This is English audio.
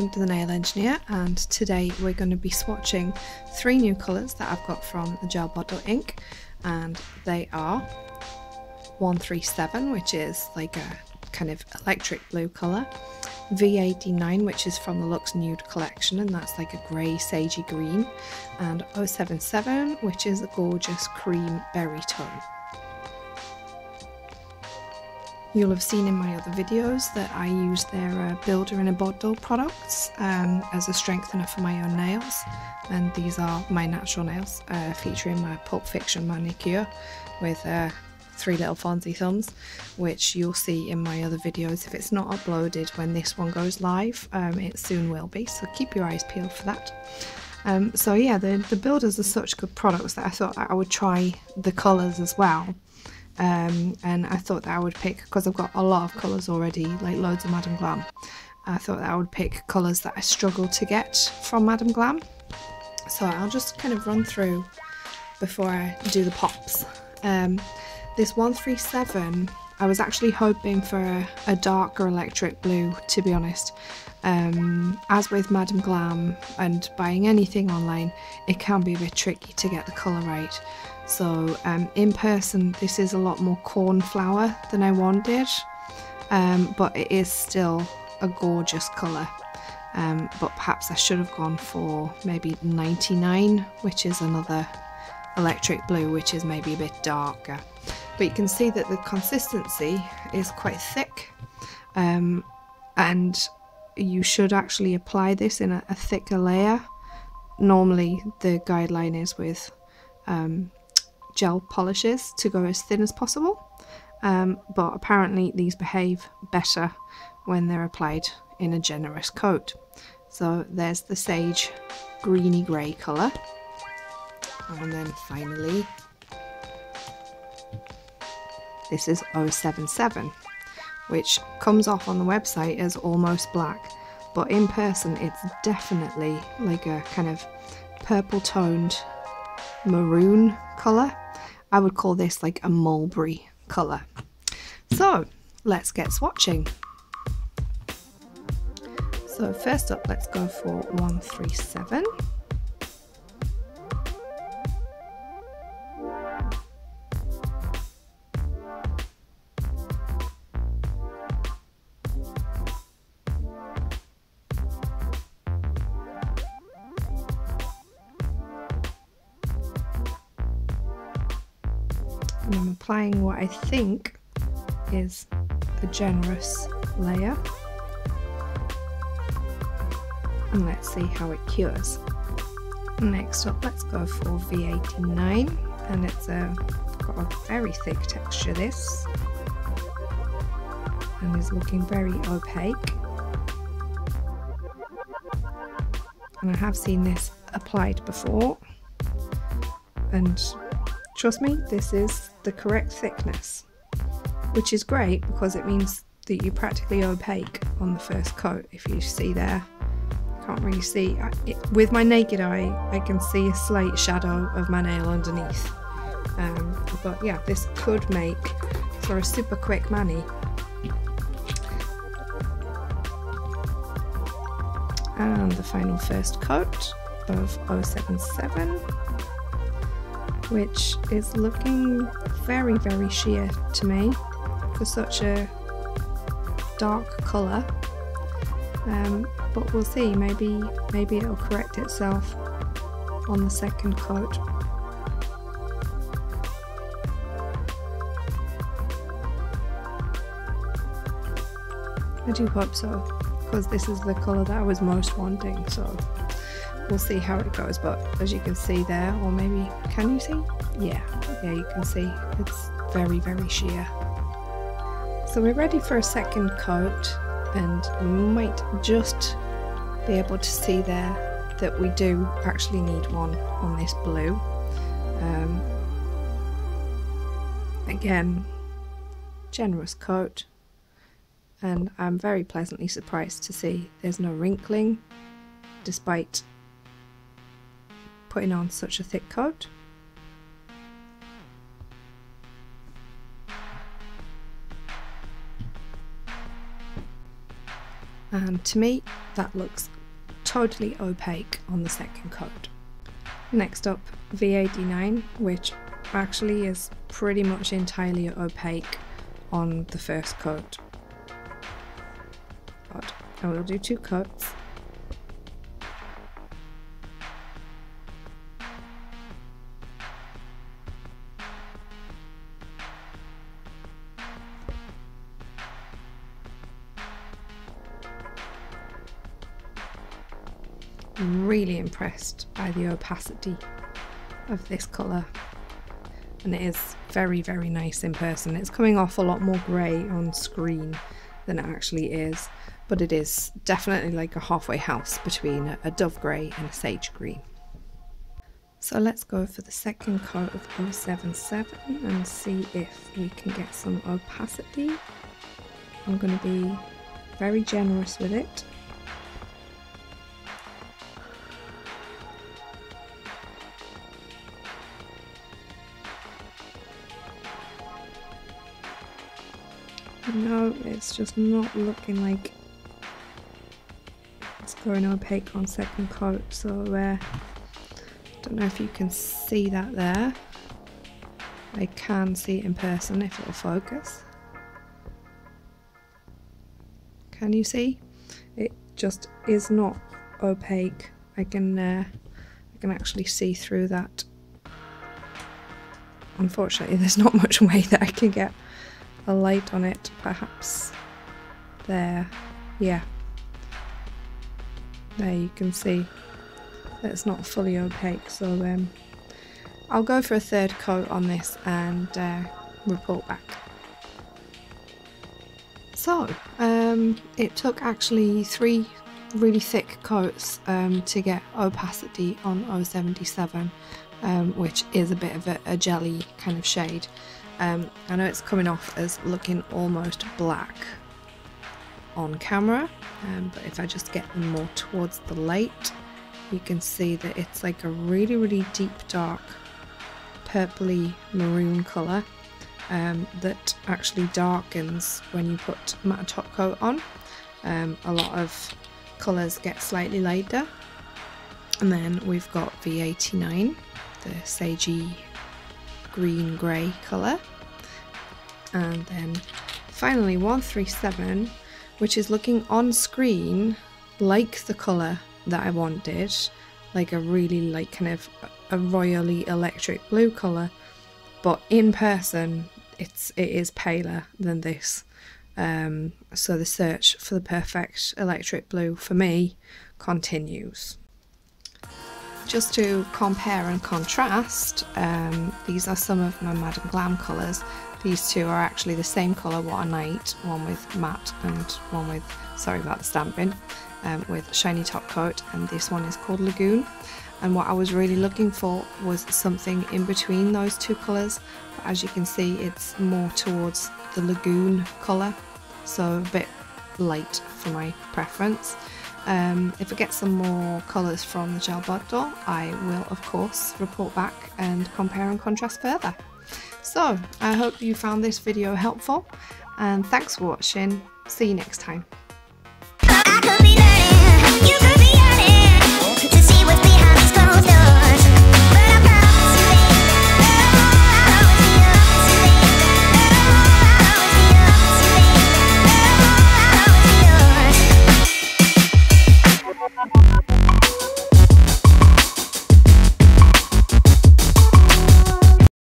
welcome to the Nail Engineer, and today we're going to be swatching 3 new colours that I've got from the Gel Bottle Ink, and they are 137, which is like a kind of electric blue colour, V89, which is from the Luxe Nude collection, and that's like a grey sagey green, and 077, which is a gorgeous cream berry tone. You'll have seen in my other videos that I use their builder in a bottle products as a strengthener for my own nails, and these are my natural nails featuring my Pulp Fiction manicure with 3 little Fonzie thumbs, which you'll see in my other videos. If it's not uploaded when this one goes live, it soon will be, so keep your eyes peeled for that. So yeah, the builders are such good products that I thought I would try the colours as well. And I thought that I would pick, because I've got a lot of colours already, like loads of Madam Glam, I thought that I would pick colours that I struggle to get from Madam Glam. So I'll just kind of run through before I do the pops. This 137, I was actually hoping for a darker electric blue, to be honest. As with Madam Glam and buying anything online, it can be a bit tricky to get the colour right. So in person this is a lot more cornflower than I wanted, but it is still a gorgeous colour. But perhaps I should have gone for maybe 99, which is another electric blue, which is maybe a bit darker. But you can see that the consistency is quite thick, and you should actually apply this in a thicker layer. Normally the guideline is with gel polishes to go as thin as possible, but apparently these behave better when they're applied in a generous coat. So there's the sage greeny grey colour, and then finally this is 077, which comes off on the website as almost black, but in person it's definitely like a kind of purple toned maroon colour. I would call this like a mulberry colour. So let's get swatching. So first up, let's go for 137. And I'm applying what I think is a generous layer, and let's see how it cures. Next up, let's go for V89, and it's got a very thick texture, this, and is looking very opaque. And I have seen this applied before, and trust me, this is the correct thickness, which is great because it means that you're practically opaque on the first coat. If you see there, can't really see. With my naked eye, I can see a slight shadow of my nail underneath. But yeah, this could make for a super quick mani. And the final first coat of 077. Which is looking very, very sheer to me for such a dark colour. But we'll see, maybe it'll correct itself on the second coat. I do hope so, because this is the colour that I was most wanting, so we'll see how it goes. But as you can see there, or maybe, can you see? Yeah, you can see it's very, very sheer. So we're ready for a second coat, and you might just be able to see there that we do actually need one on this blue. Again, generous coat, and I'm very pleasantly surprised to see there's no wrinkling despite putting on such a thick coat. And to me that looks totally opaque on the second coat. Next up, V89, which actually is pretty much entirely opaque on the first coat. But I will do 2 coats. I'm really impressed by the opacity of this colour, and it is very, very nice in person. It's coming off a lot more grey on screen than it actually is, but it is definitely like a halfway house between a dove grey and a sage green. So let's go for the second coat of 077 and see if we can get some opacity. I'm going to be very generous with it. No, it's just not looking like it's going opaque on second coat, so don't know if you can see that there. I can see it in person if it'll focus. Can you see? It just is not opaque. I can actually see through that. Unfortunately, there's not much way that I can get a light on it. Perhaps there, yeah, there you can see that it's not fully opaque, so I'll go for a third coat on this and report back. So it took actually 3 really thick coats to get opacity on 077, which is a bit of a jelly kind of shade. I know it's coming off as looking almost black on camera, but if I just get them more towards the light, you can see that it's like a really, really deep dark purpley maroon colour that actually darkens when you put matte top coat on. A lot of colours get slightly lighter. And then we've got V89, the sagey green grey colour, and then finally 137, which is looking on screen like the colour that I wanted, like a really like kind of a royally electric blue colour, but in person it is paler than this. So the search for the perfect electric blue for me continues. Just to compare and contrast, these are some of my Madame Glam colours. These two are actually the same colour, What a Night, one with matte and one with, sorry about the stamping, with shiny top coat, and this one is called Lagoon. And what I was really looking for was something in between those two colours, but as you can see it's more towards the Lagoon colour, so a bit light for my preference. If I get some more colours from the gel bottle, I will of course report back and compare and contrast further. So I hope you found this video helpful, and thanks for watching. See you next time.